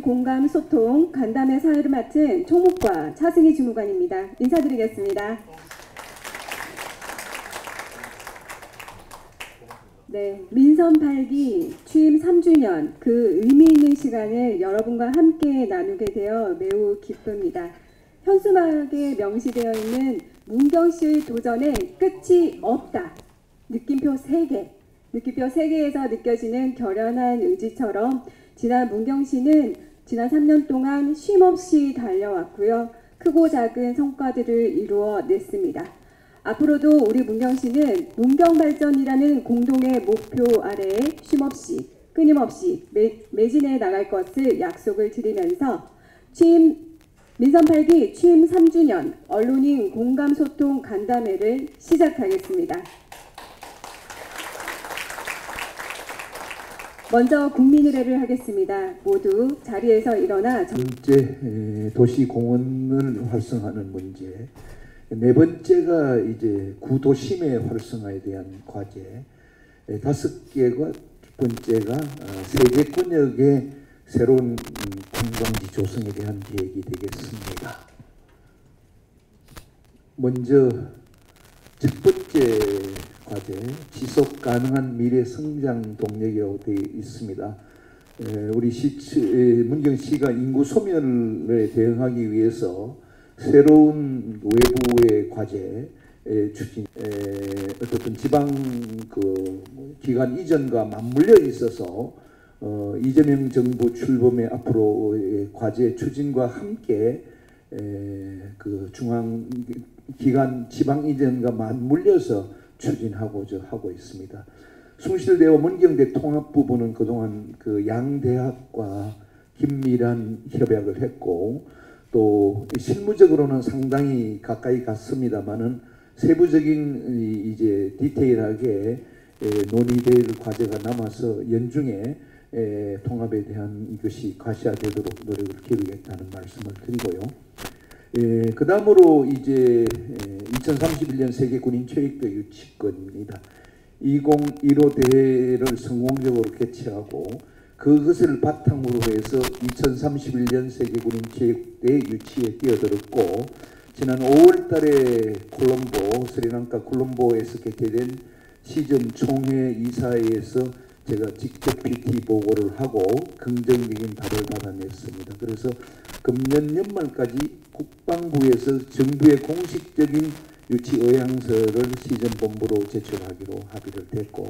공감, 소통, 간담회 사회를 맡은 총무과 차승희 주무관입니다. 인사드리겠습니다. 네, 민선 8기 취임 3주년 그 의미 있는 시간을 여러분과 함께 나누게 되어 매우 기쁩니다. 현수막에 명시되어 있는 문경시의 도전에 끝이 없다. 느낌표 3개. 느낌표 3개에서 느껴지는 결연한 의지처럼 지난 문경시는 지난 3년 동안 쉼없이 달려왔고요. 크고 작은 성과들을 이루어냈습니다. 앞으로도 우리 문경시는 문경발전이라는 공동의 목표 아래에 쉼없이 끊임없이 매진해 나갈 것을 약속을 드리면서 민선 8기 취임 3주년 언론인 공감소통 간담회를 시작하겠습니다. 먼저 국민의례를 하겠습니다. 모두 자리에서 일어나 번째 도시공원을 활성화하는 문제, 네 번째가 이제 구도심의 활성화에 대한 과제, 5개가 번째가 세계권역의 새로운 관광지 조성에 대한 계획이 되겠습니다. 먼저 첫 번째 과제, 지속 가능한 미래 성장 동력이라고 되어 있습니다. 우리 문경시가 인구 소멸에 대응하기 위해서 새로운 외부의 과제 추진, 어쨌든 지방 기관 이전과 맞물려 있어서 이재명 정부 출범의 앞으로의 과제 추진과 함께 중앙 기관 지방 이전과 맞물려서 추진하고자 하고 있습니다. 숭실대와 문경대 통합부부는 그동안 양대학과 긴밀한 협약을 했고 또 실무적으로는 상당히 가까이 갔습니다만은 세부적인 이제 디테일하게 논의될 과제가 남아서 연중에 통합에 대한 이것이 가시화되도록 노력을 기울이겠다는 말씀을 드리고요. 그 다음으로 이제 2031년 세계 군인 체육대 유치권입니다. 2015 대회를 성공적으로 개최하고 그것을 바탕으로 해서 2031년 세계 군인 체육대 유치에 뛰어들었고 지난 5월 달에 스리랑카 콜롬보에서 개최된 시즌 총회 이사회에서 제가 직접 PT 보고를 하고 긍정적인 답을 받아냈습니다. 그래서 금년 연말까지 국방부에서 정부의 공식적인 유치 의향서를 시전본부로 제출하기로 합의를 됐고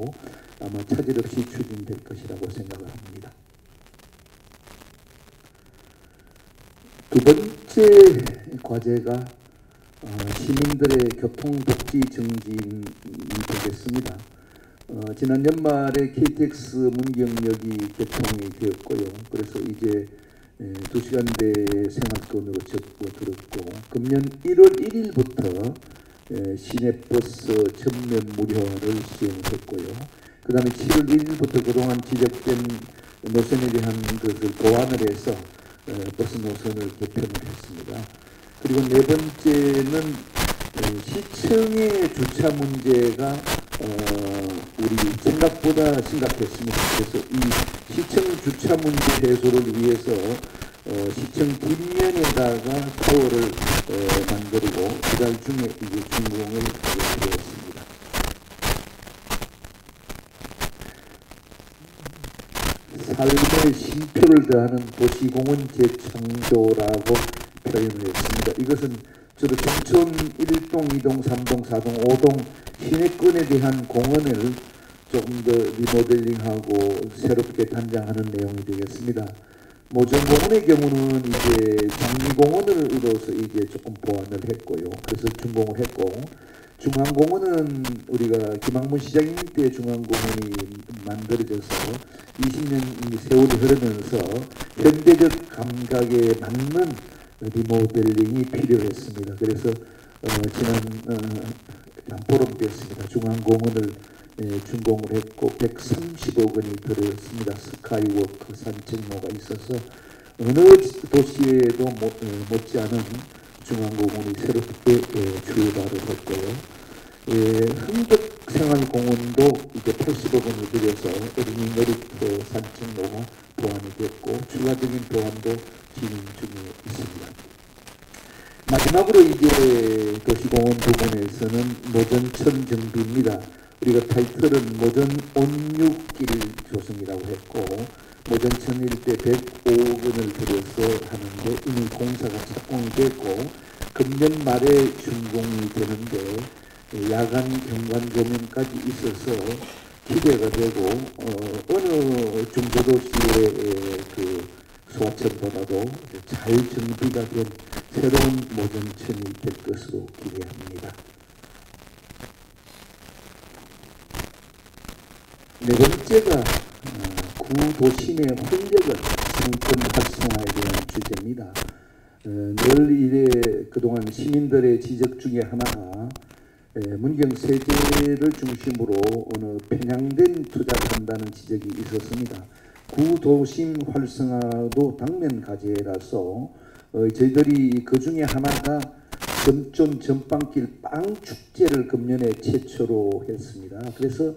아마 차질 없이 추진될 것이라고 생각을 합니다. 두 번째 과제가 시민들의 교통복지 증진이 되겠습니다. 지난 연말에 KTX 문경역이 개통이 되었고요. 그래서 이제 2시간대 생활권으로 접어들었고 금년 1월 1일부터 시내버스 전면 무료화를 시행했고요. 그 다음에 7월 1일부터 그동안 지적된 노선에 대한 것을 보완을 해서 버스 노선을 개편을 했습니다. 그리고 네 번째는 시청의 주차 문제가 우리 생각보다 심각했습니다. 그래서 이 시청 주차 문제 해소를 위해서 시청 뒷면에다가 타워를 만들고 이달 중에 이제 준공을 되었습니다. 삶의 쉼표를 더하는 도시공원 재창조라고 표현을 했습니다. 이것은 저도 정천 1동, 2동, 3동, 4동, 5동 시내권에 대한 공원을 조금 더 리모델링하고 새롭게 단장하는 내용이 되겠습니다. 모전공원의 경우는 이제 장미공원으로서 이제 조금 보완을 했고요. 그래서 준공을 했고 중앙공원은 우리가 김학문 시장님 때 중앙공원이 만들어져서 20년 세월이 흐르면서 현대적 감각에 맞는 리모델링이 필요했습니다. 그래서 지난 포럼 때였습니다. 중앙공원을 준공을 했고 130억 원이 들었습니다. 스카이워크 산책로가 있어서 어느 도시에도 못지않은 중앙공원이 새롭게 출발을 했고요. 흥덕 생활공원도 이제 80억 원을 들여서 어린이 놀이터 산책로가 보완이 됐고 추가적인 보완도 진행 중에 있습니다. 마지막으로 이제 도시공원 부분에서는 모전천 정비입니다. 우리가 타이틀은 모전 온육길 조성이라고 했고 모전천 일대 105억 원을 들여서 하는데 이미 공사가 착공이 됐고 금년 말에 준공이 되는데 야간 경관 조명까지 있어서 기대가 되고 어느 중소도시의 그 소하천보다도 잘 정비가 된 새로운 모전천이 될 것으로 기대합니다. 네 번째가 구도심의 활력을 성권 활성화에 대한 주제입니다. 늘 이래 그동안 시민들의 지적 중에 하나가 문경 세제를 중심으로 어느 편향된 투자를 한다는 지적이 있었습니다. 구도심 활성화도 당면 과제라서 저희들이 그 중에 하나가 점촌 전방길 빵축제를 금년에 최초로 했습니다. 그래서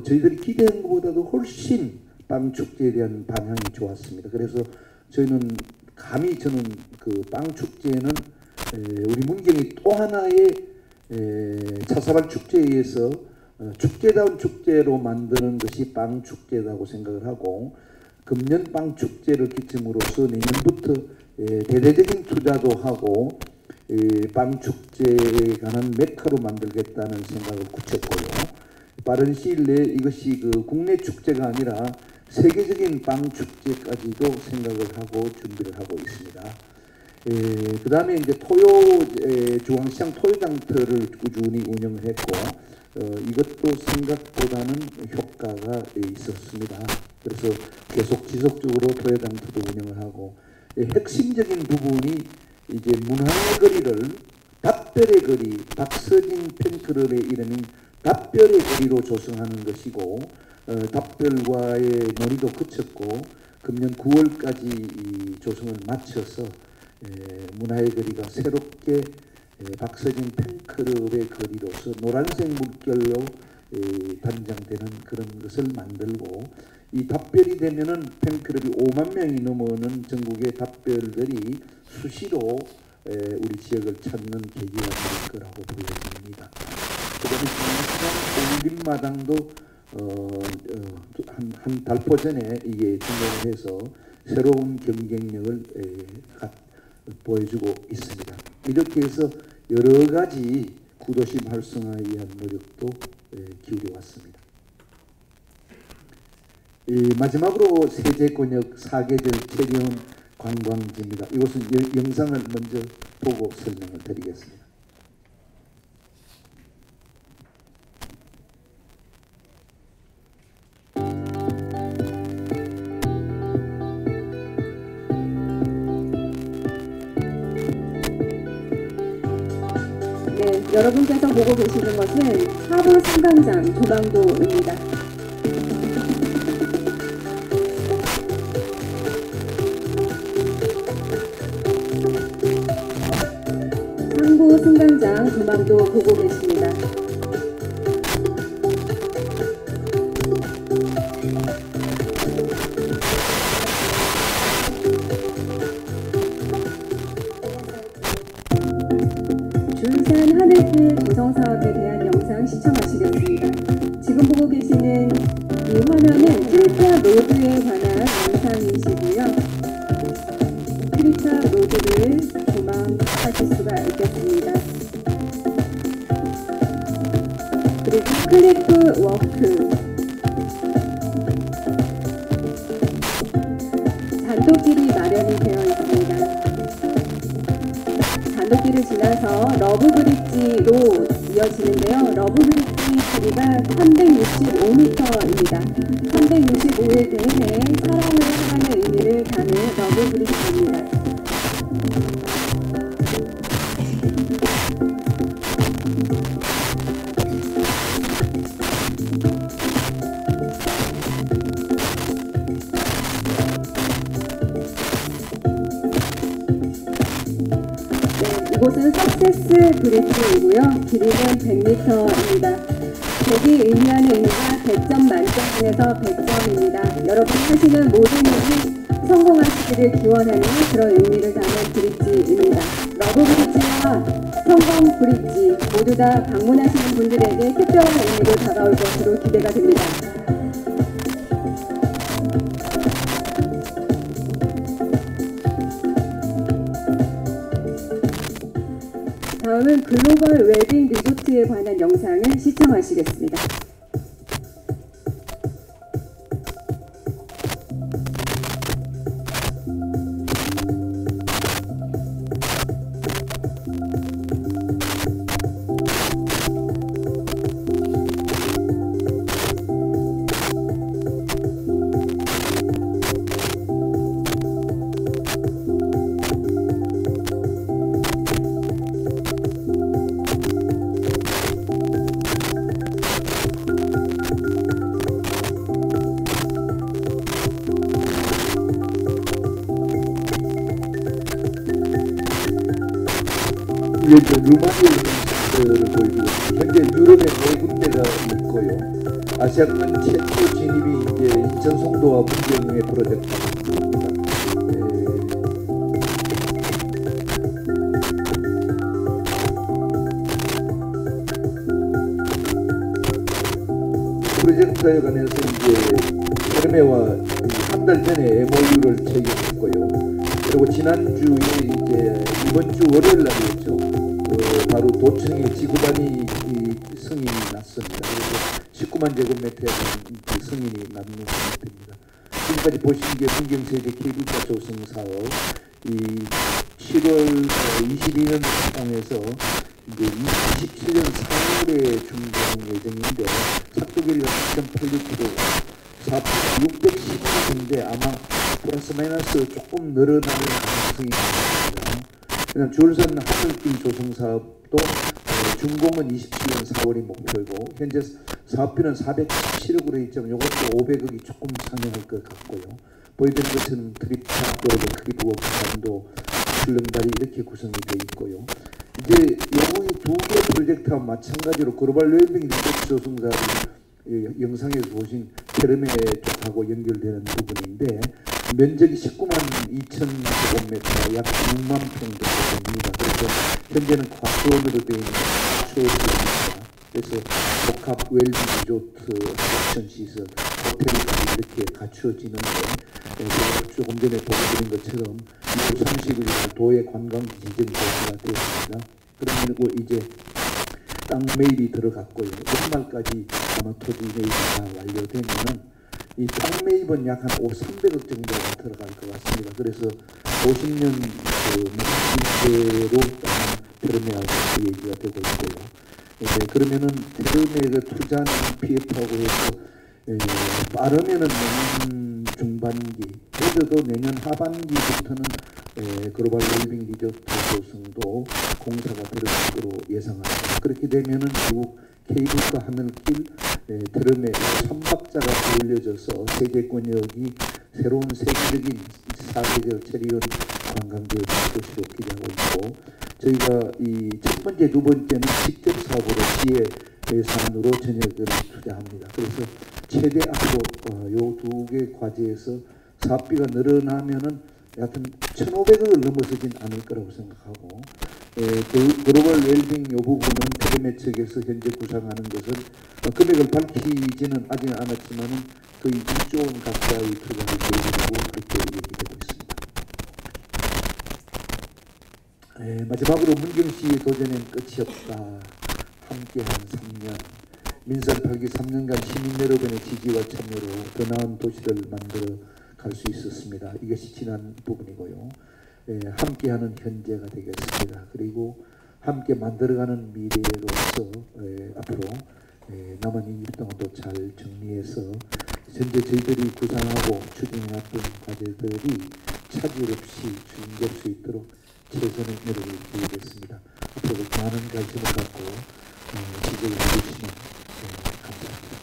저희들이 기대한 것보다도 훨씬 빵축제에 대한 반향이 좋았습니다. 그래서 저희는 감히 저는 그 빵축제는 우리 문경이 또 하나의 차사발 축제에 의해서 축제다운 축제로 만드는 것이 빵축제라고 생각을 하고 금년 빵축제를 기점으로서 내년부터 대대적인 투자도 하고 빵축제에 관한 메카로 만들겠다는 생각을 굳혔고요. 빠른 시일 내에 이것이 그 국내 축제가 아니라 세계적인 빵축제까지도 생각을 하고 준비를 하고 있습니다. 그 다음에 이제 중앙시장 토요장터를 꾸준히 운영을 했고 이것도 생각보다는 효과가 있었습니다. 그래서 계속 지속적으로 토요장터도 운영을 하고 핵심적인 부분이 이제 문화의 거리를 답별의 거리, 박서진 팬클럽의 이름인 답별의 거리로 조성하는 것이고 답별과의 논의도 그쳤고 금년 9월까지 조성을 마쳐서 문화의 거리가 새롭게 박서진 팬클럽의 거리로서 노란색 물결로 단장되는 그런 것을 만들고 이 답별이 되면은 팬클럽이 5만 명이 넘어오는 전국의 답별들이 수시로 우리 지역을 찾는 계기가 될 거라고 보여집니다. 그다음에 중앙시장 올림마당도 한 달포 전에 이게 준공을 해서 새로운 경쟁력을 보여주고 있습니다. 이렇게 해서 여러 가지 구도심 활성화에 의한 노력도 기울여 왔습니다. 마지막으로 세제권역 사계절 체리원 관광지입니다. 이것은 영상을 먼저 보고 설명을 드리겠습니다. 네, 여러분께서 보고 계시는 것은 하부 승강장 조망도입니다. 상부 승강장 조망도 보고 계십니다. 줄산 하늘길 구성 사업에 대한 영상 시청하시겠습니다. 지금 보고 계시는 이 화면은 트리타 로드에 관한 영상이시고요. 트리타 로드를 조망하실 수가 있겠습니다. 그리고 클리프 워크, 단독길이 마련이 되어 있습니다. 단독길을 지나서 러브브릿지로 이어지는데요. 러브브릿지 길이가 365m입니다. 365일 내내 사랑을 하는 의미를 담은 러브브릿지입니다. 이곳은 석세스 브릿지이고요. 길이는 100m입니다. 100이 의미하는 의미가 100점 만점에서 100점입니다. 여러분 하시는 모든 일이 성공하시기를 기원하는 그런 의미를 담은 브릿지입니다. 러브 브릿지와 성공 브릿지 모두 다 방문하시는 분들에게 특별한 의미로 다가올 것으로 기대가 됩니다. 다음은 글로벌 웰빙 리조트에 관한 영상을 시청하시겠습니다. 루마니아를 보여주고 현재 유럽에 4군데가 있고요. 아시아권 최초 진입이 이제 인천 송도와 문경의 프로젝트입니다. 프로젝트에 관해서 이제 헤르메와 한 달 전에 MOU를 체결했고요. 그리고 지난주에 이제 이번 주 월요일 날이었죠. 바로 도청에 지구단위 승인이 났습니다. 그래서 19만 제곱미터의 그 승인이 났는 상태입니다. 지금까지 보신 게 문경세제 케이블카 조성 사업, 이 7월 22년 상황에서 이제 27년 4월에 준공 예정인데 삭도길이가 3.86km, 612인데 아마 플러스 마이너스 조금 늘어나는 가능성이 있습니다. 그냥 줄선 하늘길 조성 사업도 준공은 27년 4월이 목표이고 현재 사업비는 417억으로 있지만 이것도 500억이 조금 상회할 것 같고요. 보여드린 것은 트립탑, 크리브워크, 단도, 출렁다리 이렇게 구성이 되어 있고요. 이제 이 두 개 프로젝트와 마찬가지로 글로벌 웰빙 리조트 조성 사업이 영상에서 보신 헤르메 쪽하고 연결되는 부분인데 면적이 19만 2천 제곱미터, 약 6만 평 정도 됩니다. 그래서 현재는 과수원으로 되어 있는 초지입니다. 그래서 복합 웰빙 리조트, 옵션 시설, 호텔까지 이렇게 갖추어지는데 제가 조금 전에 보여드린 것처럼 30일 도의 관광지 지정 조치가 되었습니다. 그리고 이제 땅 매입이 들어갔고요. 연말까지 아마 토지 매입이 다 완료되면은 이 땅 매입은 약 한 300억 정도가 들어갈 것 같습니다. 그래서 50년 민대로 헤르메하고 얘기가 되고 있고요. 그러면은 헤르메가 투자하는 PF하고 해서 빠르면은 내년 중반기, 늦어도 내년 하반기부터는 글로벌 웰빙 리조트 조성도 공사가 들어갈 것으로 예상합니다. 그렇게 되면은 미국 케이블카 하늘길 헤르메 3박자가 올려져서 세계권역이 새로운 세계적인 4계절 체리온 관광지의 것으로 기대하고 있고, 저희가 이 첫 번째, 두 번째는 직접 사업으로 지혜 예산으로 전역을 투자합니다. 그래서 최대 앞으로 요 두 개 과제에서 사업비가 늘어나면은 여하튼 1,500억을 넘어서진 않을 거라고 생각하고, 글로벌 웰빙 요 부분은 헤르메 측에서 현재 구상하는 것은 금액을 밝히지는 아직 않았지만은 거의 2조 원 가까이 투자를 계획하고 그렇게 얘기되고 있습니다. 마지막으로 문경시의 도전엔 끝이 없다. 함께한 3년. 민선 8기 3년간 시민 여러분의 지지와 참여로 더 나은 도시를 만들어 갈 수 있었습니다. 이것이 지난 부분이고요. 함께하는 현재가 되겠습니다. 그리고 함께 만들어가는 미래로서 앞으로 남은 2년 동안도 잘 정리해서 현재 저희들이 구상하고 추진해왔던 과제들이 차질 없이 추진될 수 있도록 최선의 노력을 기울이겠습니다. 앞으로도 많은 관심을 갖고 지지해 주시면 감사합니다.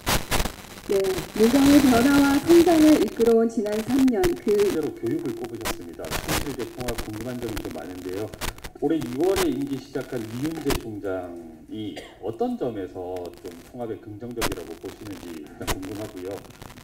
네, 문경의 변화와 성장을 이끌어온 지난 3년 실제로 교육을 꼽으셨습니다. 총세대 통합 궁금한 점이 좀 많은데요. 올해 2월에 임기 시작한 이윤재 총장 부분이 어떤 점에서 좀 통합에 긍정적이라고 보시는지 일단 궁금하고요.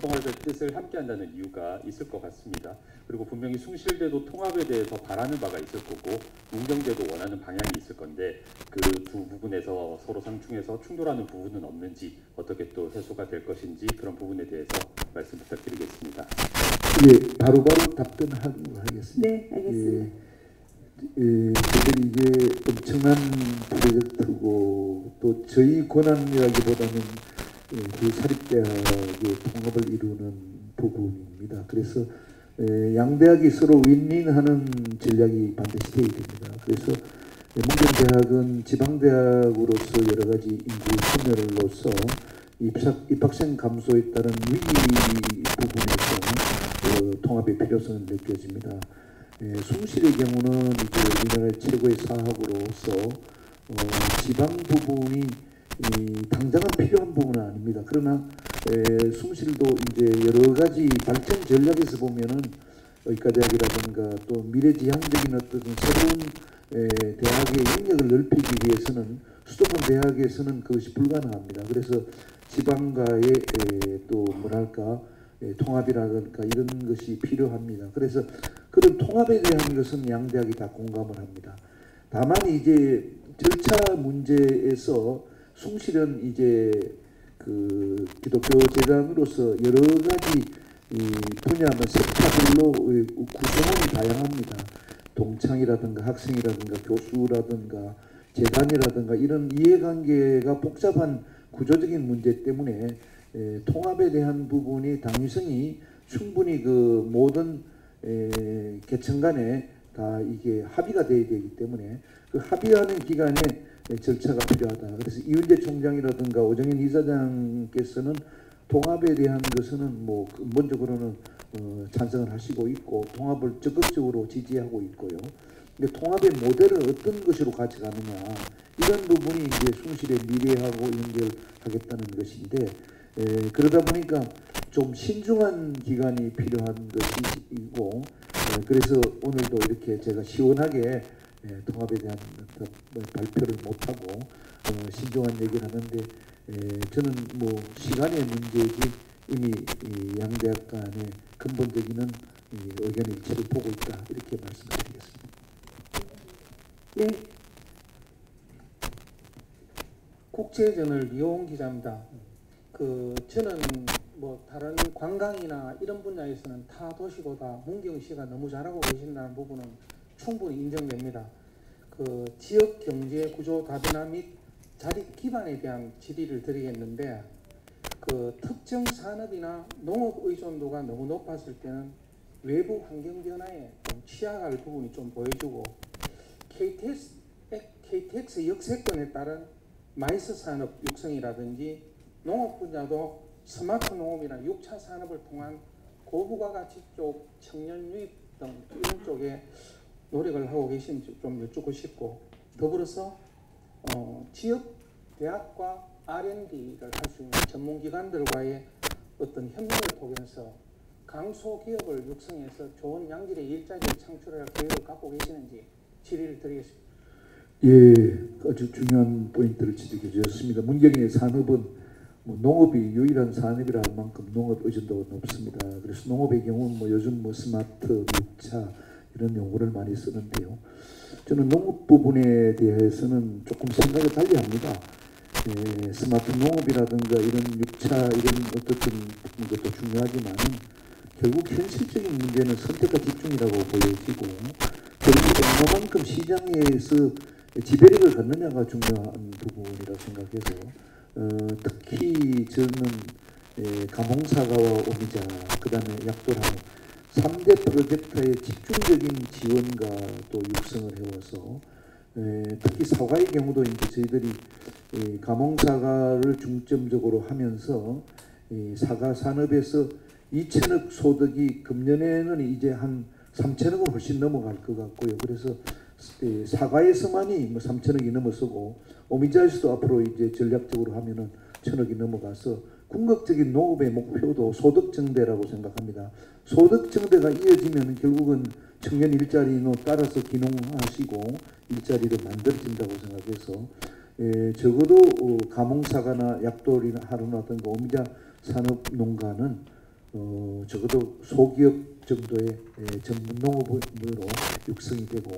통합의 뜻을 함께한다는 이유가 있을 것 같습니다. 그리고 분명히 숭실대도 통합에 대해서 바라는 바가 있을 거고 문경대도 원하는 방향이 있을 건데 그 두 부분에서 서로 상충해서 충돌하는 부분은 없는지 어떻게 또 해소가 될 것인지 그런 부분에 대해서 말씀 부탁드리겠습니다. 예, 바로바로 답변하도록 하겠습니다. 네, 알겠습니다. 저희들이 이게 엄청난 프로젝트고 또 저희 권한이라기보다는 그 사립대학의 통합을 이루는 부분입니다. 그래서 양대학이 서로 윈윈하는 전략이 반드시 되어야 됩니다. 그래서 문경대학은 지방대학으로서 여러 가지 인구 소멸로서 입학생 감소에 따른 위기 부분에서 통합의 필요성을 느껴집니다. 숭실의 경우는 이제 우리나라의 최고의 사학으로서 지방 부분이 당장은 필요한 부분은 아닙니다. 그러나 숭실도 이제 여러 가지 발전 전략에서 보면은 의과대학이라든가 또 미래지향적인 어떤 새로운 대학의 영역을 넓히기 위해서는 수도권 대학에서는 그것이 불가능합니다. 그래서 지방과의 또 뭐랄까 통합이라든가 이런 것이 필요합니다. 그래서 그런 통합에 대한 것은 양대학이 다 공감을 합니다. 다만 이제 절차 문제에서 숭실은 이제 그 기독교 재단으로서 여러 가지 분야는 섹터별로 구성원이 다양합니다. 동창이라든가 학생이라든가 교수라든가 재단이라든가 이런 이해관계가 복잡한 구조적인 문제 때문에 통합에 대한 부분이 당위성이 충분히 그 모든 계층 간에 다 이게 합의가 돼야 되기 때문에 그 합의하는 기간에 절차가 필요하다. 그래서 이윤재 총장이라든가 오정현 이사장께서는 통합에 대한 것은 뭐 근본적으로는 찬성을 하시고 있고 통합을 적극적으로 지지하고 있고요. 근데 통합의 모델을 어떤 것으로 가져가느냐 이런 부분이 이제 숭실의 미래하고 연결하겠다는 것인데 그러다 보니까 좀 신중한 기간이 필요한 것이고 그래서 오늘도 이렇게 제가 시원하게 통합에 대한 발표를 못하고 신중한 얘기를 하는데 저는 뭐 시간의 문제이지 이미 양대학 간의 근본적인 의견의 일치를 보고 있다 이렇게 말씀드리겠습니다. 네. 국제전을 이용 기자입니다. 저는 뭐 다른 관광이나 이런 분야에서는 타 도시보다 문경시가 너무 잘하고 계신다는 부분은 충분히 인정됩니다. 지역 경제 구조 다변화 및 자립 기반에 대한 질의를 드리겠는데 특정 산업이나 농업 의존도가 너무 높았을 때는 외부 환경 변화에 좀 취약할 부분이 좀 보여주고 KTX 역세권에 따른 마이스 산업 육성이라든지 농업 분야도 스마트 농업이나 6차 산업을 통한 고부가 가치 쪽 청년 유입 등 이런 쪽에 노력을 하고 계신지 좀 여쭙고 싶고 더불어서 지역 대학과 R&D를 할 수 있는 전문기관들과의 어떤 협력을 통해서 강소기업을 육성해서 좋은 양질의 일자리를 창출할 계획을 갖고 계시는지 질의를 드리겠습니다. 예, 아주 중요한 포인트를 지적해 주셨습니다. 문경의 산업은 뭐 농업이 유일한 산업이라 할 만큼 농업 의존도가 높습니다. 그래서 농업의 경우는 뭐 요즘 뭐 스마트, 6차 이런 용어를 많이 쓰는데요. 저는 농업 부분에 대해서는 조금 생각을 달리 합니다. 스마트 농업이라든가 이런 6차 이런 어떤 것도 중요하지만 결국 현실적인 문제는 선택과 집중이라고 보여지고 결국 얼마만큼 시장에서 지배력을 갖느냐가 중요한 부분이라고 생각해서 특히 저는 감홍사과와 오미자 그 다음에 약도나무 3대 프로젝트의 집중적인 지원과 또 육성을 해와서 특히 사과의 경우도 이제 저희들이 감홍사과를 중점적으로 하면서 사과 산업에서 2천억 소득이 금년에는 이제 한 3천억은 훨씬 넘어갈 것 같고요. 그래서 사과에서만이 뭐 3천억이 넘어서고 오미자에서도 앞으로 이제 전략적으로 하면은 1,000억이 넘어가서 궁극적인 농업의 목표도 소득 증대라고 생각합니다. 소득 증대가 이어지면 결국은 청년 일자리는 따라서 기농하시고 일자리를 만들어진다고 생각해서 적어도 가몽사과나 약돌이나 하루나 그 오미자 산업 농가는 적어도 소기업 정도의 전문 농업으로 육성이 되고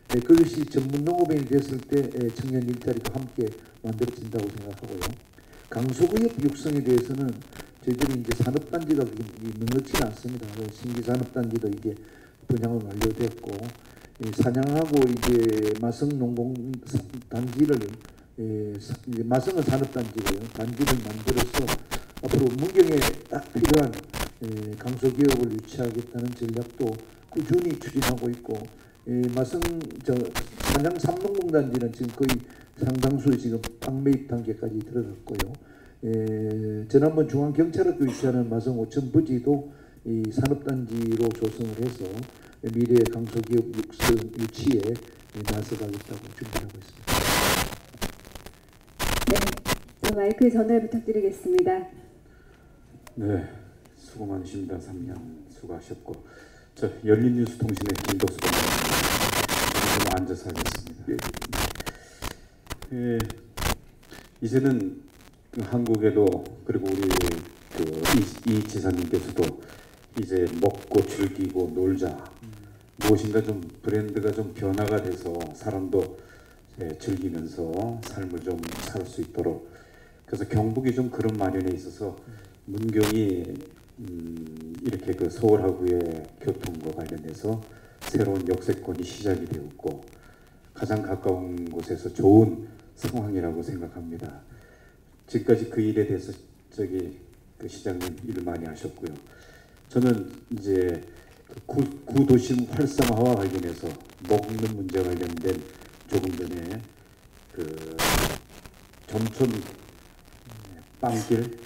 그것이 전문 농업인이 됐을 때 청년 일자리도 함께 만들어진다고 생각하고요. 강소기업 육성에 대해서는 저희들이 이제 산업단지가 넉넉지는 않습니다. 신규 산업단지도 이제 분양은 완료됐고 산양하고 이제 마성 농공단지를 이제 마성은 산업단지고요. 단지를 만들어서 앞으로 문경에 딱 필요한 강소기업을 유치하겠다는 전략도 꾸준히 추진하고 있고 마성 산양 삼농공단지는 지금 거의 상당수 지금 빵 매입 단계까지 들어갔고요. 지난번 중앙경찰학교 위치하는 마성 오천 부지도 이 산업단지로 조성을 해서 미래의 강소기업 육성 유치에 나서가겠다고 준비하고 있습니다. 네, 마이크 전달 부탁드리겠습니다. 네, 수고 많으십니다. 3년 수고하셨고, 저 열린뉴스통신의 김덕수 반장님 앉아서 하겠습니다. 이제는 한국에도 그리고 우리 이 지사님께서도 이제 먹고 즐기고 놀자, 무엇인가 좀 브랜드가 좀 변화가 돼서 사람도 즐기면서 삶을 좀 살 수 있도록, 그래서 경북이 좀 그런 마련에 있어서 문경이 이렇게 그 서울하고의 교통과 관련해서 새로운 역세권이 시작이 되었고 가장 가까운 곳에서 좋은 상황이라고 생각합니다. 지금까지 그 일에 대해서 그 시장님 일을 많이 하셨고요. 저는 이제 구도심 활성화와 관련해서 먹는 문제와 관련된 조금 전에 그 점촌 빵길,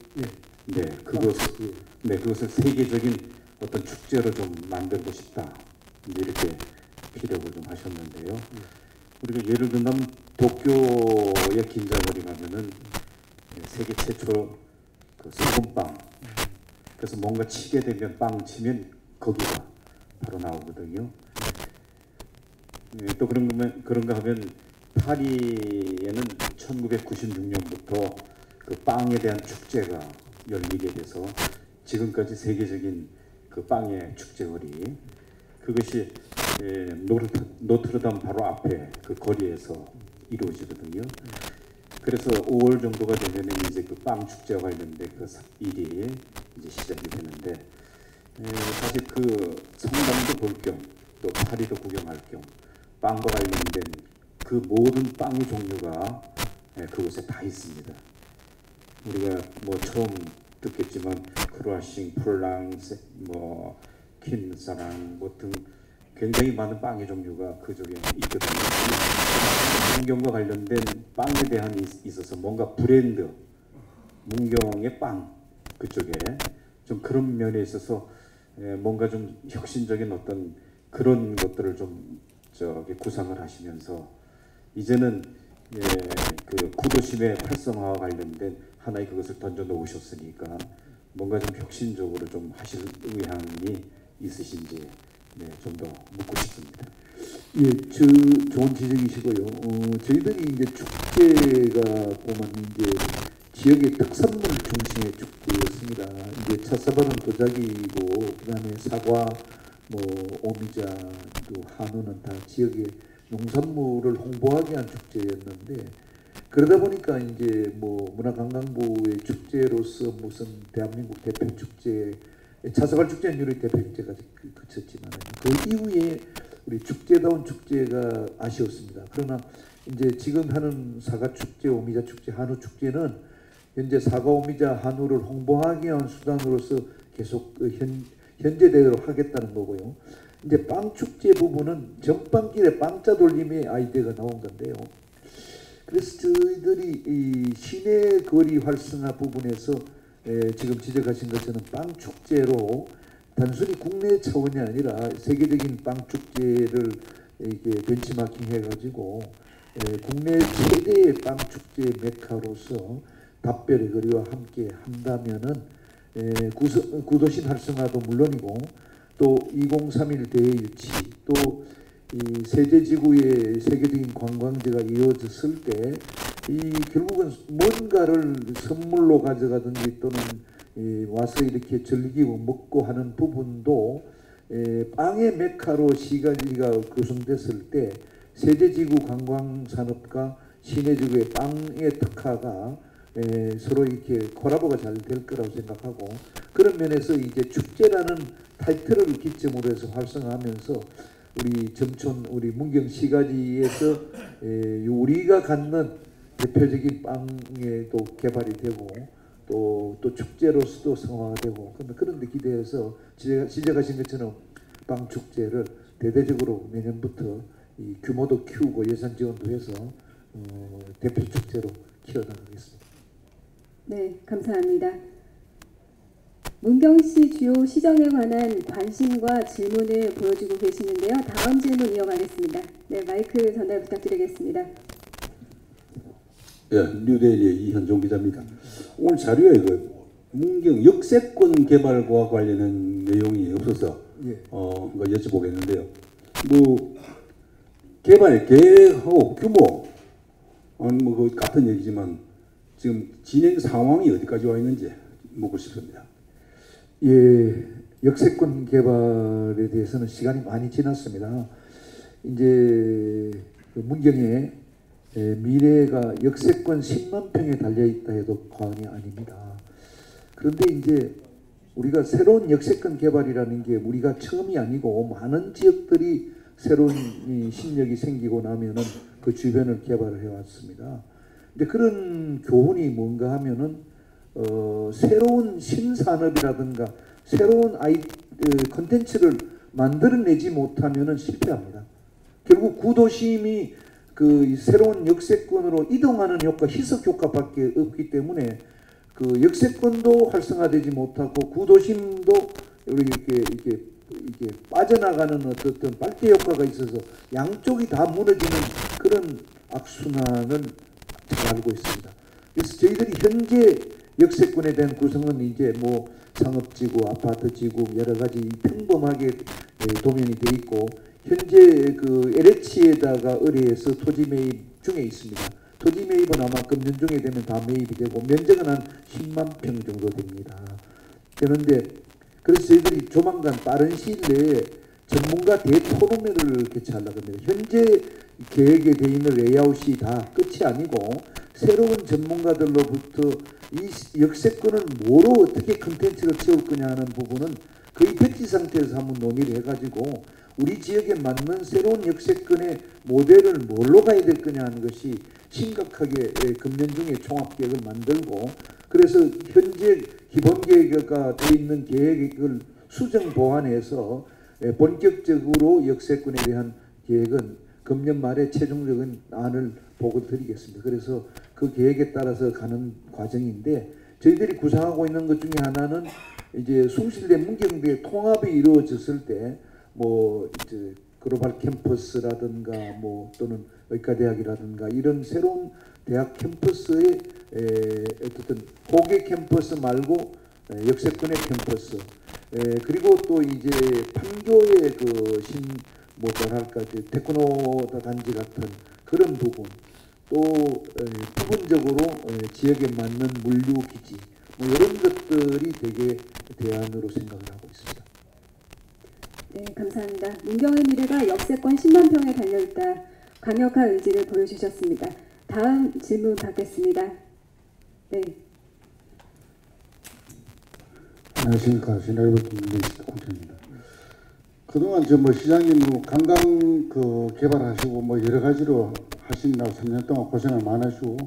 그것을 세계적인 어떤 축제로 좀 만들고 싶다, 이렇게 피력을 좀 하셨는데요. 우리가 예를 들면 도쿄의 긴자거리 가면은 세계 최초 그 소금빵, 그래서 뭔가 치게 되면 빵 치면 거기가 바로 나오거든요. 또 그런가 하면 파리에는 1996년부터 그 빵에 대한 축제가 열리게 돼서 지금까지 세계적인 그 빵의 축제거리, 그것이 노트르담 바로 앞에 그 거리에서 이루어지거든요. 그래서 5월 정도가 되면 이제 그 빵 축제와 관련된 그 일이 이제 시작이 되는데, 사실 그 성남도 볼 겸 또 파리도 구경할 겸 빵과 관련된 그 모든 빵의 종류가 그곳에 다 있습니다. 우리가 뭐 처음 듣겠지만 크루아싱, 폴랑, 뭐 퀸사랑 뭐 등 굉장히 많은 빵의 종류가 그쪽에 있거든요. 문경과 관련된 빵에 대한 있어서 뭔가 브랜드, 문경의 빵 그쪽에 좀 그런 면에 있어서 뭔가 좀 혁신적인 어떤 그런 것들을 좀 구상을 하시면서 이제는 그 구도심의 활성화와 관련된 하나의 그것을 던져 놓으셨으니까 뭔가 좀 혁신적으로 좀 하실 의향이 있으신지 좀 더 묻고 싶습니다. 예, 좋은 지적이시고요. 저희들이 이제 축제가 보면 이제 지역의 특산물 중심의 축제였습니다. 이제 찻사발은 도자기고 그다음에 사과, 뭐 오미자, 또 한우는 다 지역의 농산물을 홍보하기 위한 축제였는데, 그러다 보니까 이제 뭐 문화관광부의 축제로서 무슨 대한민국 대표 축제, 찻사발 축제는 유리 대표 축제가 그쳤지만 그 이후에 우리 축제다운 축제가 아쉬웠습니다. 그러나 이제 지금 하는 사과 축제, 오미자 축제, 한우 축제는 현재 사과, 오미자, 한우를 홍보하기 위한 수단으로서 계속 현재대로 하겠다는 거고요. 이제 빵 축제 부분은 전빵길에 빵자 돌림의 아이디어가 나온 건데요. 그래서 저희들이 이 시내 거리 활성화 부분에서 지금 지적하신 것처럼 빵 축제로 단순히 국내 차원이 아니라 세계적인 빵 축제를 이게 벤치마킹 해가지고 국내 최대의 빵 축제 메카로서 답별의 거리와 함께 한다면은 구도심 활성화도 물론이고 또 2031 대회 유치, 또 이 세제지구의 세계적인 관광지가 이루어졌을 때 이 결국은 뭔가를 선물로 가져가든지 또는 와서 이렇게 즐기고 먹고 하는 부분도 빵의 메카로 시가지가 구성됐을 때 세제지구 관광산업과 시내지구의 빵의 특화가 서로 이렇게 콜라보가 잘 될 거라고 생각하고, 그런 면에서 이제 축제라는 타이틀을 기점으로 해서 활성화하면서 우리 점촌, 우리 문경 시가지에서 우리가 갖는 대표적인 빵에도 개발이 되고 또 축제로서도 성화가 되고, 그런 데 기대해서 지적하신 것처럼 빵 축제를 대대적으로 내년부터 이 규모도 키우고 예산 지원도 해서 대표 축제로 키워나가겠습니다. 네, 감사합니다. 문경시 주요 시정에 관한 관심과 질문을 보여주고 계시는데요. 다음 질문 이어가겠습니다. 네, 마이크 전달 부탁드리겠습니다. 예, 뉴데일리의 이현종 기자입니다. 오늘 자료에 문경 역세권 개발과 관련된 내용이 없어서 여쭤보겠는데요. 개발 계획하고 규모 같은 얘기지만 지금 진행 상황이 어디까지 와 있는지 묻고 싶습니다. 예, 역세권 개발에 대해서는 시간이 많이 지났습니다. 이제 문경에 미래가 역세권 10만 평에 달려있다 해도 과언이 아닙니다. 그런데 이제 우리가 새로운 역세권 개발이라는 게 우리가 처음이 아니고 많은 지역들이 새로운 신력이 생기고 나면은 그 주변을 개발을 해왔습니다. 근데 그런 교훈이 뭔가 하면은 새로운 신산업이라든가 새로운 컨텐츠를 만들어내지 못하면은 실패합니다. 결국 구도심이 그 새로운 역세권으로 이동하는 효과, 희석 효과밖에 없기 때문에 그 역세권도 활성화되지 못하고 구도심도 이렇게 빠져나가는 어떤 빨대 효과가 있어서 양쪽이 다 무너지는 그런 악순환을 잘 알고 있습니다. 그래서 저희들이 현재 역세권에 대한 구성은 이제 뭐 상업지구, 아파트지구 여러 가지 평범하게 도면이 돼 있고, 현재 그 LH에다가 의뢰해서 토지 매입 중에 있습니다. 토지 매입은 아마 금년 중에 되면 다 매입이 되고 면적은 한 10만 평 정도 됩니다. 그런데 그래서 저희들이 조만간 빠른 시일 내에 전문가 대토론회를 개최하려고 합니다. 현재 계획에 돼 있는 레이아웃이 다 끝이 아니고 새로운 전문가들로부터 이 역세권을 뭐로 어떻게 컨텐츠를 채울 거냐 하는 부분은 거의 백지 상태에서 한번 논의를 해가지고 우리 지역에 맞는 새로운 역세권의 모델을 뭘로 가야 될 거냐 하는 것이 심각하게 금년 중에 종합계획을 만들고, 그래서 현재 기본계획가 되어 있는 계획을 수정 보완해서 본격적으로 역세권에 대한 계획은 금년 말에 최종적인 안을 보고 드리겠습니다. 그래서 그 계획에 따라서 가는 과정인데, 저희들이 구상하고 있는 것 중에 하나는 이제 숭실대 문경대 통합이 이루어졌을 때 뭐 이제 글로벌 캠퍼스라든가 뭐 또는 의과대학이라든가 이런 새로운 대학 캠퍼스의 어쨌든 고객 캠퍼스 말고 역세권의 캠퍼스, 그리고 또 이제 판교의 그 뭐랄까 테크노 단지 같은 그런 부분, 또 부분적으로 지역에 맞는 물류기지 뭐 이런 것들이 되게 대안으로 생각을 하고 있습니다. 네, 감사합니다. 문경의 미래가 역세권 10만 평에 달려있다. 강력한 의지를 보여주셨습니다. 다음 질문 받겠습니다. 네. 안녕하십니까. 신라이브트 문경시 공장입니다. 그동안 시장님 관광 개발하시고 여러 가지로 하시느라고 3년 동안 고생을 많으시고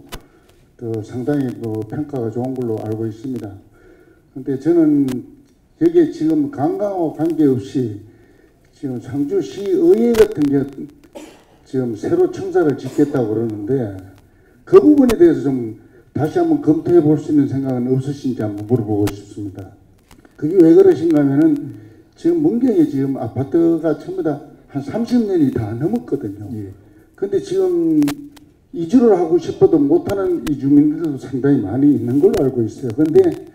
또 상당히 평가가 좋은 걸로 알고 있습니다. 근데 저는 여기에 지금 관광하고 관계없이 지금 상주시의회 같은 게 지금 새로 청사를 짓겠다고 그러는데 그 부분에 대해서 좀 다시 한번 검토해 볼 수 있는 생각은 없으신지 한번 물어보고 싶습니다. 그게 왜 그러신가 하면은 지금 문경에 지금 아파트가 전부 다 한 30년이 다 넘었거든요. 예. 근데 지금 이주를 하고 싶어도 못하는 이주민들도 상당히 많이 있는 걸로 알고 있어요. 근데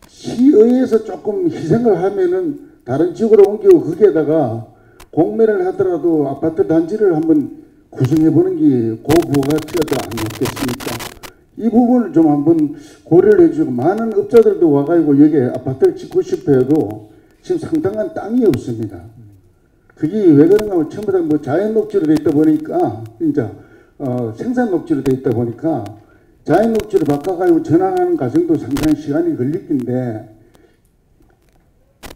시의회에서 조금 희생을 하면은 다른 지역으로 옮기고 거기에다가 공매를 하더라도 아파트 단지를 한번 구성해보는 게 그 부가가치가 더 안 높겠습니까? 이 부분을 좀 한번 고려를 해주고, 많은 업자들도 와가지고 여기에 아파트를 짓고 싶어 해도 지금 상당한 땅이 없습니다. 그게 왜 그런가 하면 전부 다 뭐 자연 녹지로 돼 있다 보니까, 진짜 생산 녹지로 돼 있다 보니까 자연 녹지로 바꿔가지고 전환하는 과정도 상당히 시간이 걸릴 텐데,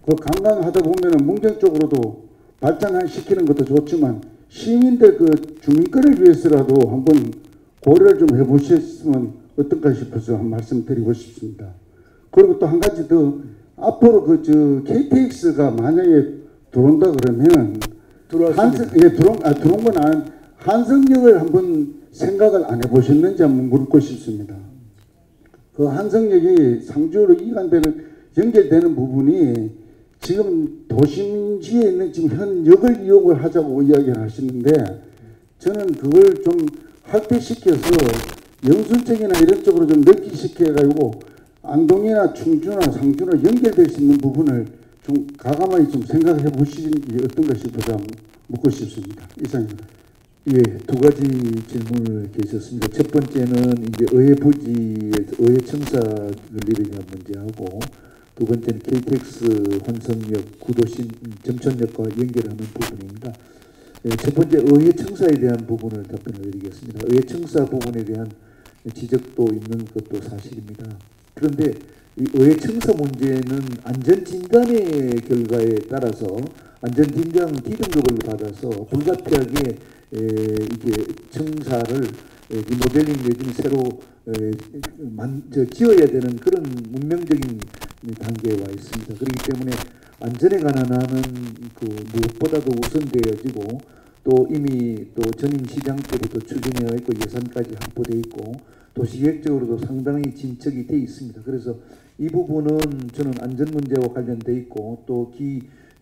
그 관광하다 보면은 문경 쪽으로도 발전시키는 것도 좋지만 시민들 그 주민권을 위해서라도 한번 고려를 좀 해보셨으면 어떨까 싶어서 한 말씀 드리고 싶습니다. 그리고 또 한 가지 더, 앞으로 KTX가 만약에 들어온다 그러면 들어온 건 안, 한성역을 한번 생각을 안 해보셨는지 한번 묻고 싶습니다. 그 한성역이 상주로 이관되는 연결되는 부분이 지금 도심지에 있는 지금 현 역을 이용을 하자고 이야기를 하시는데, 저는 그걸 좀 확대시켜서 영순역이나 이런 쪽으로 좀 넓기시켜가지고 안동이나 충주나 상주나 연결될 수 있는 부분을 좀 과감하게 좀 생각해 보시는 게 어떤가 싶어서 묻고 싶습니다. 이상입니다. 예, 두 가지 질문을 계셨습니다. 첫 번째는 이제 의회 부지에서 의회 청사 건립에 대한 문제하고, 두 번째는 KTX 환성역, 구도심, 점촌역과 연결하는 부분입니다. 예, 첫 번째 의회 청사에 대한 부분을 답변을 드리겠습니다. 의회 청사 부분에 대한 지적도 있는 것도 사실입니다. 그런데 이 의회 청사 문제는 안전진단의 결과에 따라서 안전진단 D등급을 받아서 불가피하게 이게 청사를 리모델링 내지는 새로 지어야 되는 그런 문명적인 단계에 와 있습니다. 그렇기 때문에 안전에 관한 한은 그 무엇보다도 우선되어지고, 또 이미 또 전임 시장 때부터 추진해 있고 예산까지 확보돼 있고 도시계획적으로도 상당히 진척이 돼 있습니다. 그래서 이 부분은 저는 안전 문제와 관련돼 있고, 또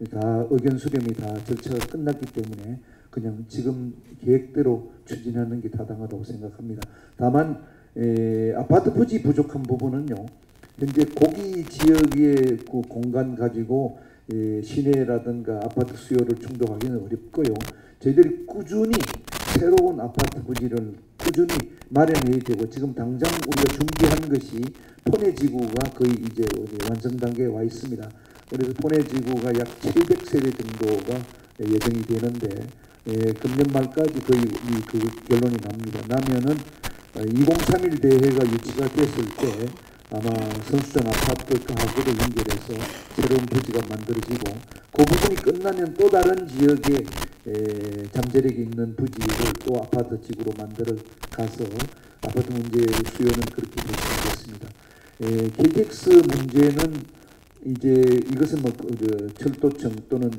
다 의견 수렴이 다 절차가 끝났기 때문에 그냥 지금 계획대로 추진하는 게 타당하다고 생각합니다. 다만 아파트 부지 부족한 부분은요, 현재 고기 지역의 그 공간 가지고 시내라든가 아파트 수요를 충족하기는 어렵고요. 저희들이 꾸준히 새로운 아파트 부지를 꾸준히 마련해야 되고, 지금 당장 우리가 준비한 것이 포내지구가 거의 이제 완성 단계에 와 있습니다. 그래서 포내지구가 약 700세대 정도가 예정이 되는데, 금년 말까지 거의 그 결론이 납니다. 나면은 2031 대회가 유치가 됐을 때 아마 선수장 아파트하고도 연결해서 새로운 부지가 만들어지고, 그 부분이 끝나면 또 다른 지역에 잠재력이 있는 부지를 또 아파트 지구로 만들어 가서 아파트 문제의 수요는 그렇게 되겠습니다. KTX 문제는 이제 이것은 뭐 철도청 또는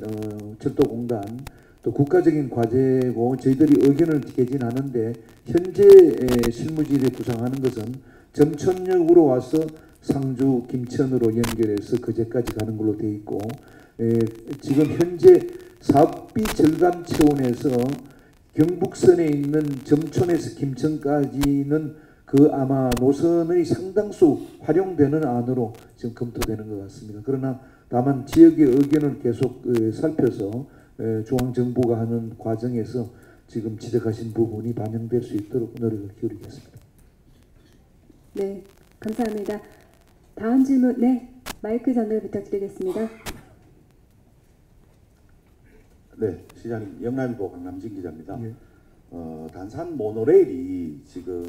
철도공단 또 국가적인 과제고, 저희들이 의견을 개진하는데 현재 실무지를 구상하는 것은 점촌역으로 와서 상주, 김천으로 연결해서 거제까지 가는 걸로 되어 있고, 지금 현재 사업비 절감 차원에서 경북선에 있는 점촌에서 김천까지는 그 아마 노선의 상당수 활용되는 안으로 지금 검토되는 것 같습니다. 그러나 다만 지역의 의견을 계속 살펴서 중앙정부가 하는 과정에서 지금 지적하신 부분이 반영될 수 있도록 노력을 기울이겠습니다. 네, 감사합니다. 다음 질문, 네, 마이크 전달 부탁드리겠습니다. 네, 시장님, 영남일보 강남진 기자입니다. 예. 단산 모노레일이 지금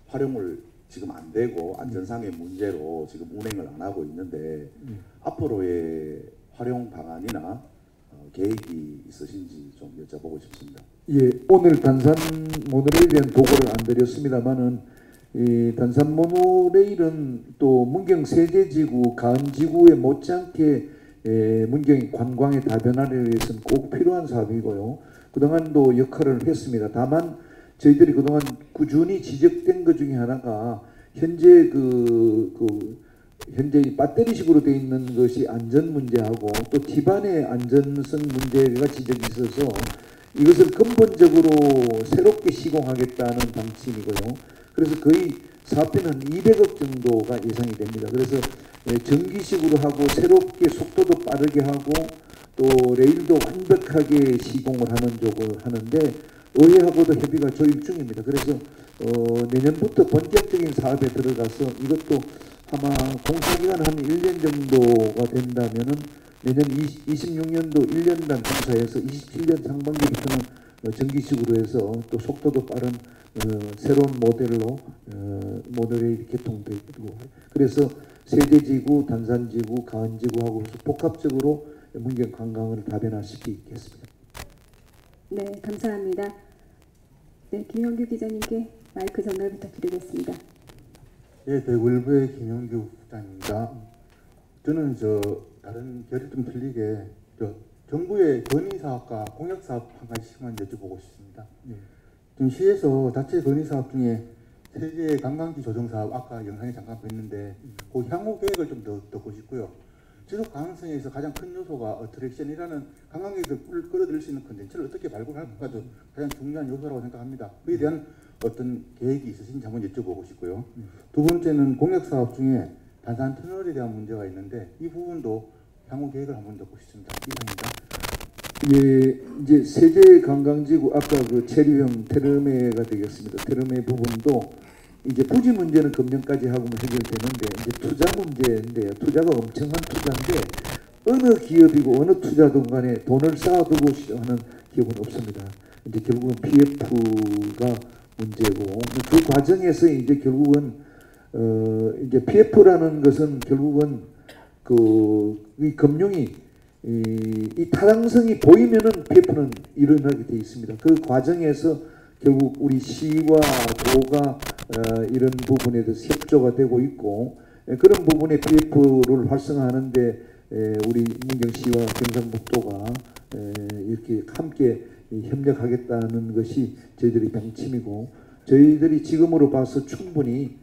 활용을 지금 안 되고 안전상의 문제로 지금 운행을 안 하고 있는데, 앞으로의 활용 방안이나 계획이 있으신지 좀 여쭤보고 싶습니다. 예, 오늘 단산 모노레일에 대한 보고를 안 드렸습니다만은, 이 단산 모노레일은 또 문경 세제지구, 가은지구에 못지않게 문경의 관광의 다변화를 위해서는 꼭 필요한 사업이고요. 그동안도 역할을 했습니다. 다만 저희들이 그동안 꾸준히 지적된 것 중에 하나가 현재 현재 배터리식으로 되어 있는 것이 안전 문제하고 또 기반의 안전성 문제가 지적이 있어서 이것을 근본적으로 새롭게 시공하겠다는 방침이고요. 그래서 거의 사업비는 한 200억 정도가 예상이 됩니다. 그래서 전기식으로 하고 새롭게 속도도 빠르게 하고 또 또 레일도 완벽하게 시공을 하는 쪽을 하는데 의회하고도 협의가 조율 중입니다. 그래서 내년부터 본격적인 사업에 들어가서 이것도 아마 공사기간 한 1년 정도가 된다면은 내년 26년도 1년간 공사해서 27년 상반기부터는 정기식으로 해서 또 속도도 빠른 새로운 모델로 모델이 개통되고 그래서 세대지구, 단산지구, 가은지구하고 복합적으로 문경 관광을 다변화시키겠습니다. 네, 감사합니다. 네, 김영규 기자님께 마이크 전달 부탁드리겠습니다. 예, 대구일보의 김영규 국장입니다. 저는 다른 결이 좀 틀리게 정부의 건의사업과 공약사업 한 가지씩만 여쭤보고 싶습니다. 지금 시에서 자체 건의사업 중에 세계 관광지 조정사업 아까 영상에 잠깐 봤는데 그 향후 계획을 좀 더 듣고 싶고요. 지속 가능성에서 가장 큰 요소가 어트랙션이라는 관광객을 끌어들일 수 있는 콘텐츠를 어떻게 발굴할까도 가장 중요한 요소라고 생각합니다. 그에 대한 어떤 계획이 있으신지 한번 여쭤보고 싶고요. 두 번째는 공약사업 중에 단산 터널에 대한 문제가 있는데 이 부분도 향후 계획을 한번 듣고 싶습니다. 이상입니다. 예, 이제 세제 관광지구 아까 그 체류형 테르메가 되겠습니다. 테르메 부분도 이제 부지 문제는 금년까지 하고는 해결되는데 이제 투자 문제인데요. 투자가 엄청난 투자인데 어느 기업이고 어느 투자든 간에 돈을 쌓아두고 하는 기업은 없습니다. 이제 결국은 PF가 문제고 그 과정에서 이제 결국은 이제 PF라는 것은 결국은 이 금융이 이 타당성이 보이면은 PF는 일어나게 돼 있습니다. 그 과정에서 결국 우리 시와 도가 이런 부분에 대해서 협조가 되고 있고 그런 부분에 PF를 활성화하는데 우리 문경시와 경상북도가 이렇게 함께 협력하겠다는 것이 저희들의 방침이고 저희들이 지금으로 봐서 충분히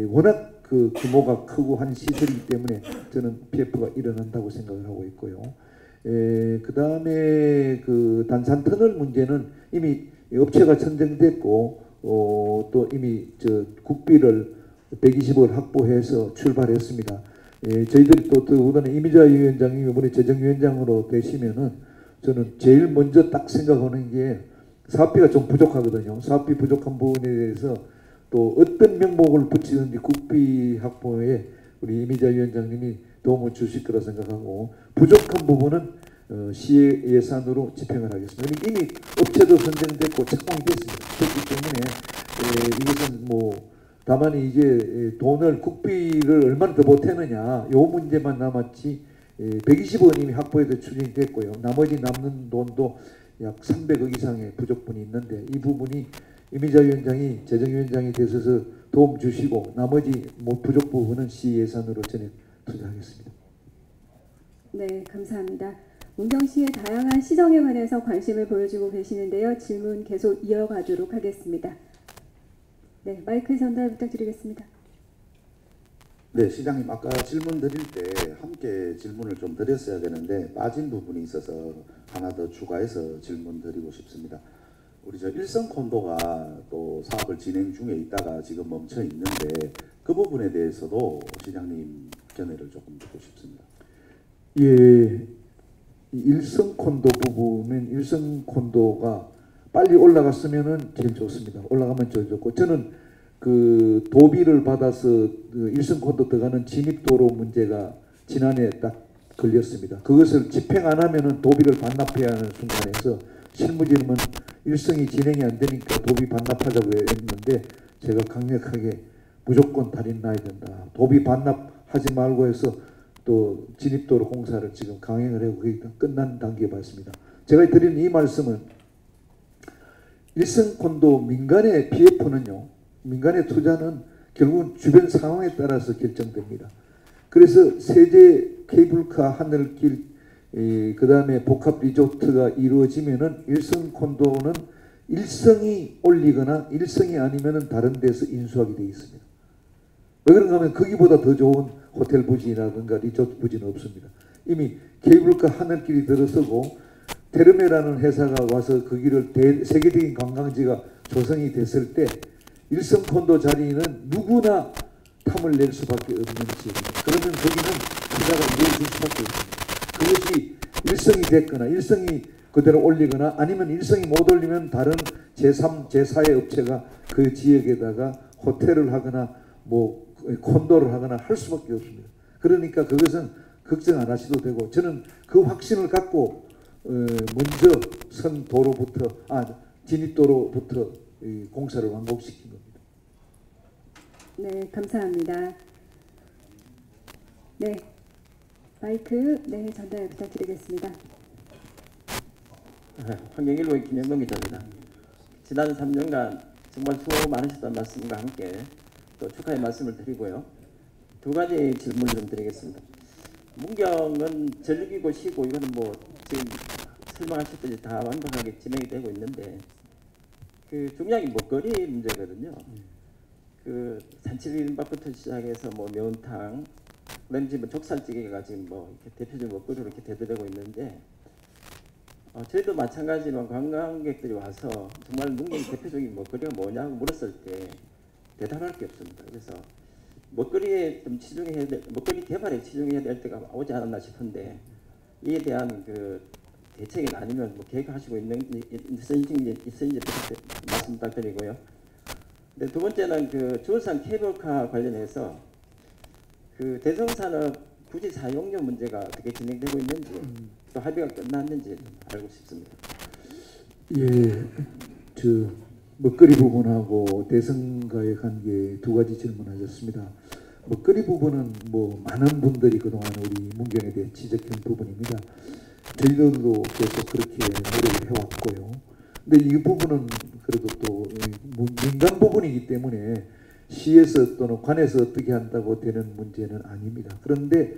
워낙 그 규모가 크고 한 시설이기 때문에 저는 PF가 일어난다고 생각을 하고 있고요. 그 다음에 그 단산 터널 문제는 이미 업체가 선정됐고 또 이미 국비를 120억을 확보해서 출발했습니다. 저희들이 또 더군다나 이미자 위원장님이 이번에 재정위원장으로 되시면은 저는 제일 먼저 딱 생각하는 게 사업비가 좀 부족하거든요. 사업비 부족한 부분에 대해서 또 어떤 명목을 붙이든지 국비 확보에 우리 이미자 위원장님이 도움을 주실 거라 생각하고 부족한 부분은 시의 예산으로 집행을 하겠습니다. 이미 업체도 선정됐고 착공이 됐습니다. 그렇기 때문에 이것은 뭐 다만 이제 돈을 국비를 얼마나 더 보태느냐 요 문제만 남았지 120억 이미 확보해서 추진이 됐고요. 나머지 남는 돈도 약 300억 이상의 부족분이 있는데 이 부분이 이미자 위원장이 재정위원장이 되셔서 도움 주시고 나머지 뭐 부족 부분은 시 예산으로 전액 투자하겠습니다. 네, 감사합니다. 문경시의 다양한 시정에 관해서 관심을 보여주고 계시는데요. 질문 계속 이어가도록 하겠습니다. 네, 마이크 전달 부탁드리겠습니다. 네, 시장님 아까 질문 드릴 때 함께 질문을 좀 드렸어야 되는데 빠진 부분이 있어서 하나 더 추가해서 질문 드리고 싶습니다. 우리 일성 콘도가 또 사업을 진행 중에 있다가 지금 멈춰 있는데 그 부분에 대해서도 시장님 견해를 조금 듣고 싶습니다. 예, 일성 콘도 부분은 일성 콘도가 빨리 올라갔으면은 제일 좋습니다. 올라가면 제일 좋고 저는 그 도비를 받아서 그 일성 콘도 들어가는 진입도로 문제가 지난해 딱 걸렸습니다. 그것을 집행 안 하면은 도비를 반납해야 하는 순간에서 실무진은 일성이 진행이 안 되니까 도비 반납하자고 했는데 제가 강력하게 무조건 달인나야 된다. 도비 반납하지 말고 해서 또 진입도로 공사를 지금 강행을 하고 끝난 단계에 봤습니다. 제가 드리는 이 말씀은 일성콘도 민간의 PF는요. 민간의 투자는 결국은 주변 상황에 따라서 결정됩니다. 그래서 세제 케이블카 하늘길 그 다음에 복합 리조트가 이루어지면은 일성 콘도는 일성이 올리거나 일성이 아니면은 다른 데서 인수하게 되어 있습니다. 왜 그런가 하면 거기보다 더 좋은 호텔 부지라든가 리조트 부지는 없습니다. 이미 케이블카 하늘길이 들어서고 테르메라는 회사가 와서 거기를 세계적인 관광지가 조성이 됐을 때 일성 콘도 자리는 누구나 탐을 낼 수밖에 없는 지역입니다. 그러면 거기는 투자가 이루어질 수밖에 없습니다. 그것이 일성이 됐거나 일성이 그대로 올리거나 아니면 일성이 못 올리면 다른 제3, 제4의 업체가 그 지역에다가 호텔을 하거나 뭐 콘도를 하거나 할 수밖에 없습니다. 그러니까 그것은 걱정 안 하셔도 되고 저는 그 확신을 갖고 먼저 선 도로부터 진입도로부터 공사를 완공시킨 겁니다. 네, 감사합니다. 네, 마이크 전달 부탁드리겠습니다. 환경일보의 김영동 기자입니다. 지난 3년간 정말 수고 많으셨다는 말씀과 함께 또 축하의 말씀을 드리고요. 두 가지 질문을 좀 드리겠습니다. 문경은 전기고 시고 이거는 뭐 지금 설명하셨듯이 다 완벽하게 진행이 되고 있는데 그 중요한 게 먹거리 문제거든요. 그 산치비빔밥부터 시작해서 뭐 매운탕, 그다음에 지금 족살찌개가 지금 뭐 이렇게 대표적인 먹거리로 이렇게 대두되고 있는데 저희도 마찬가지지만 관광객들이 와서 정말 문경의 대표적인 먹거리가 뭐냐고 물었을 때 대답할 게 없습니다. 그래서 먹거리에 좀 치중해야 될, 먹거리 개발에 치중해야 될 때가 오지 않았나 싶은데 이에 대한 그 대책이 아니면 뭐 계획하시고 있는지 말씀 부탁드리고요. 네, 두 번째는 그 주울산 케이블카 관련해서 그 대성산업 부지 사용료 문제가 어떻게 진행되고 있는지 또 합의가 끝났는지 알고 싶습니다. 예, 저 먹거리 부분하고 대성과의 관계 두 가지 질문하셨습니다. 먹거리 부분은 뭐 많은 분들이 그동안 우리 문경에 대해 지적한 부분입니다. 저희들도 계속 그렇게 노력을 해왔고요. 근데 이 부분은 그래도 또 민간 부분이기 때문에 시에서 또는 관에서 어떻게 한다고 되는 문제는 아닙니다. 그런데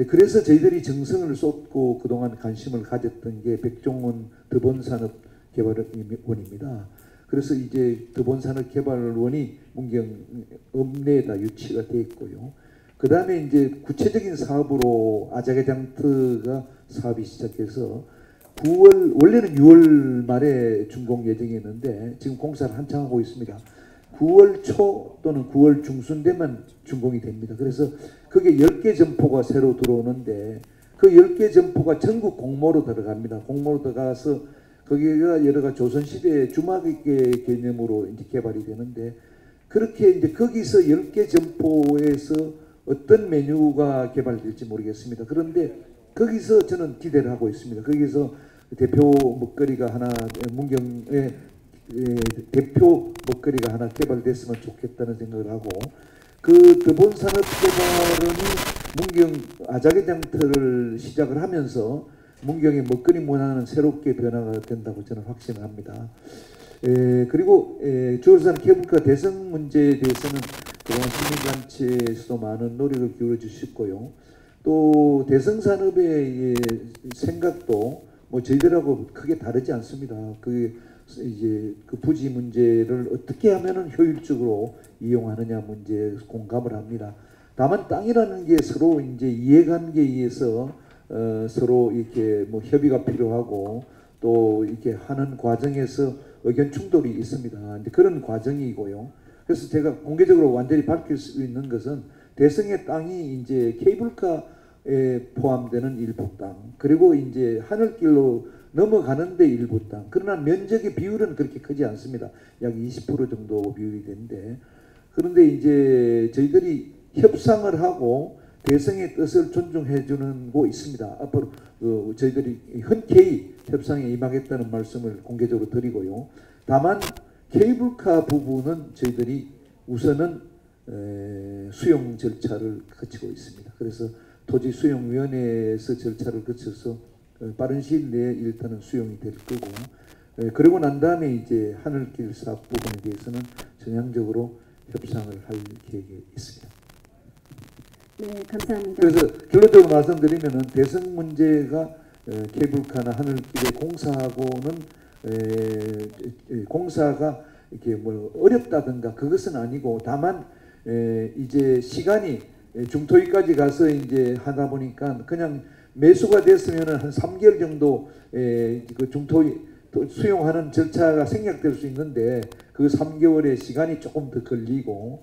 그래서 저희들이 정성을 쏟고 그동안 관심을 가졌던 게 백종원 더본산업개발원입니다. 그래서 이제 더본산업개발원이 문경 읍내에다 유치가 되어 있고요. 그 다음에 이제 구체적인 사업으로 아자개장터가 사업이 시작해서 9월, 원래는 6월 말에 준공 예정이었는데 지금 공사를 한창 하고 있습니다. 9월 초 또는 9월 중순 되면 준공이 됩니다. 그래서 그게 10개 점포가 새로 들어오는데 그 10개 점포가 전국 공모로 들어갑니다. 공모로 들어가서 거기가 여러 가지 조선시대의 주막의 개념으로 이제 개발이 되는데 그렇게 이제 거기서 10개 점포에서 어떤 메뉴가 개발될지 모르겠습니다. 그런데 거기서 저는 기대를 하고 있습니다. 거기서 대표 먹거리가 하나, 문경의 대표 먹거리가 하나 개발됐으면 좋겠다는 생각을 하고 그 더본산업개발원이 문경 아자개장터를 시작을 하면서 문경의 먹거리 문화는 새롭게 변화가 된다고 저는 확신을 합니다. 그리고 주울산 케이블카 대성 문제에 대해서는 그동안 시민단체에서도 많은 노력을 기울여 주셨고요. 또 대성산업의 생각도 뭐 저희들하고 크게 다르지 않습니다. 그 이제 그 부지 문제를 어떻게 하면은 효율적으로 이용하느냐 문제에 공감을 합니다. 다만 땅이라는 게 서로 이제 이해관계에 의해서 서로 이렇게 뭐 협의가 필요하고 또 이렇게 하는 과정에서 의견 충돌이 있습니다. 이제 그런 과정이고요. 그래서 제가 공개적으로 완전히 밝힐 수 있는 것은 대성의 땅이 이제 케이블카에 포함되는 일부 땅, 그리고 이제 하늘길로 넘어가는데 일부 땅. 그러나 면적의 비율은 그렇게 크지 않습니다. 약 20% 정도 비율이 되는데, 그런데 이제 저희들이 협상을 하고 대성의 뜻을 존중해 주는 곳 있습니다. 앞으로 저희들이 흔쾌히 협상에 임하겠다는 말씀을 공개적으로 드리고요. 다만 케이블카 부분은 저희들이 우선은 수용 절차를 거치고 있습니다. 그래서 토지수용위원회에서 절차를 거쳐서 빠른 시일 내에 일단은 수용이 될 거고, 그리고 난 다음에 이제 하늘길 사업 부분에 대해서는 전향적으로 협상을 할 계획이 있습니다. 네, 감사합니다. 그래서 결론적으로 말씀드리면은 대성 문제가 케이블카나 하늘길의 공사하고는 공사가 이렇게 뭐 어렵다든가 그것은 아니고, 다만 이제 시간이 중토기까지 가서 이제 하다 보니까 그냥 매수가 됐으면은 한 3개월 정도 그 중토기 수용하는 절차가 생략될 수 있는데 그 3개월의 시간이 조금 더 걸리고,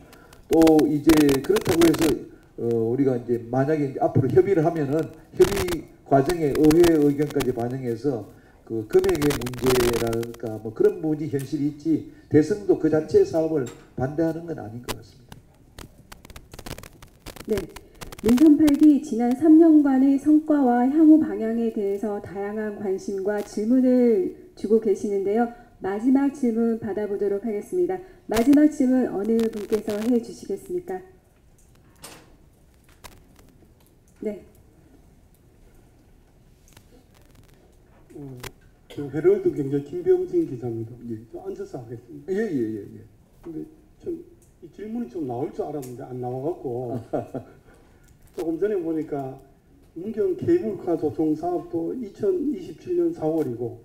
또 이제 그렇다고 해서 우리가 이제 만약에 이제 앞으로 협의를 하면은 협의 과정에 의회 의견까지 반영해서 그 금액의 문제랄까 뭐 그런 부분이 현실이 있지 대성도 그 자체의 사업을 반대하는 건 아닌 것 같습니다. 네. 민선 8기 지난 3년간의 성과와 향후 방향에 대해서 다양한 관심과 질문을 주고 계시는데요. 마지막 질문 받아보도록 하겠습니다. 마지막 질문 어느 분께서 해주시겠습니까? 네. 헤럴드 경제 김병진 기자입니다. 저 앉아서 하겠습니다. 예. 근데 이 질문이 좀 나올 줄 알았는데 안 나와갖고 조금 전에 보니까 문경 케이블카 조성 사업도 2027년 4월이고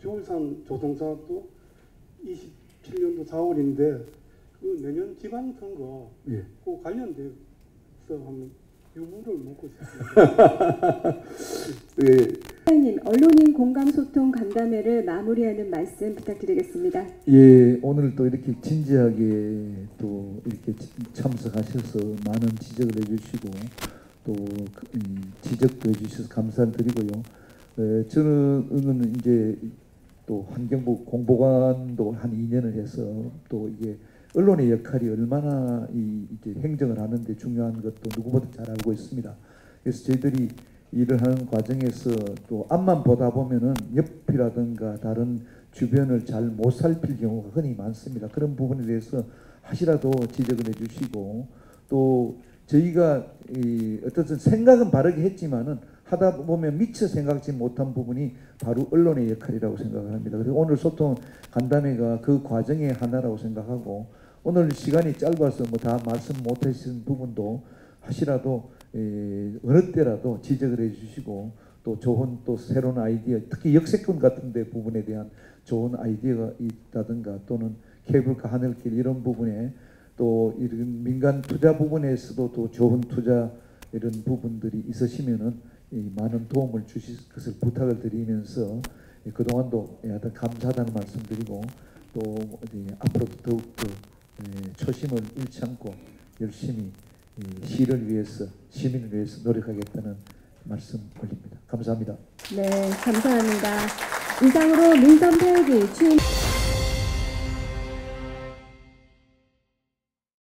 주울산 조성 사업도 27년도 4월인데 그 내년 지방선거 그 관련돼서 한번 유무를 묻고 싶습니다. 사장님, 언론인 공감소통 간담회를 마무리하는 말씀 부탁드리겠습니다. 예, 오늘 또 이렇게 진지하게 또 이렇게 참석하셔서 많은 지적을 해주시고 또 지적도 해주셔서 감사를 드리고요. 저는 이제 또 환경부 공보관도 한 2년을 해서 또 이게 언론의 역할이 얼마나 이제 행정을 하는데 중요한 것도 누구보다 잘 알고 있습니다. 그래서 저희들이 일을 하는 과정에서 또 앞만 보다 보면은 옆이라든가 다른 주변을 잘 못 살필 경우가 흔히 많습니다. 그런 부분에 대해서 하시라도 지적을 해주시고 또 저희가 어떻든 생각은 바르게 했지만은 하다 보면 미처 생각지 못한 부분이 바로 언론의 역할이라고 생각을 합니다. 그래서 오늘 소통 간담회가 그 과정의 하나라고 생각하고 오늘 시간이 짧아서 뭐 다 말씀 못하신 부분도 하시라도 어느 때라도 지적을 해주시고 또 좋은 또 새로운 아이디어 특히 역세권 같은 데 부분에 대한 좋은 아이디어가 있다든가 또는 케이블카 하늘길 이런 부분에 또 이런 민간 투자 부분에서도 또 좋은 투자 이런 부분들이 있으시면은 많은 도움을 주실 것을 부탁을 드리면서 그동안도 하여튼 감사하다는 말씀드리고 또 앞으로도 더욱더 초심을 잃지 않고 열심히 시를 위해서 시민을 위해서 노력하겠다는 말씀 올립니다. 감사합니다. 네, 감사합니다. 이상으로 민선 8기 취임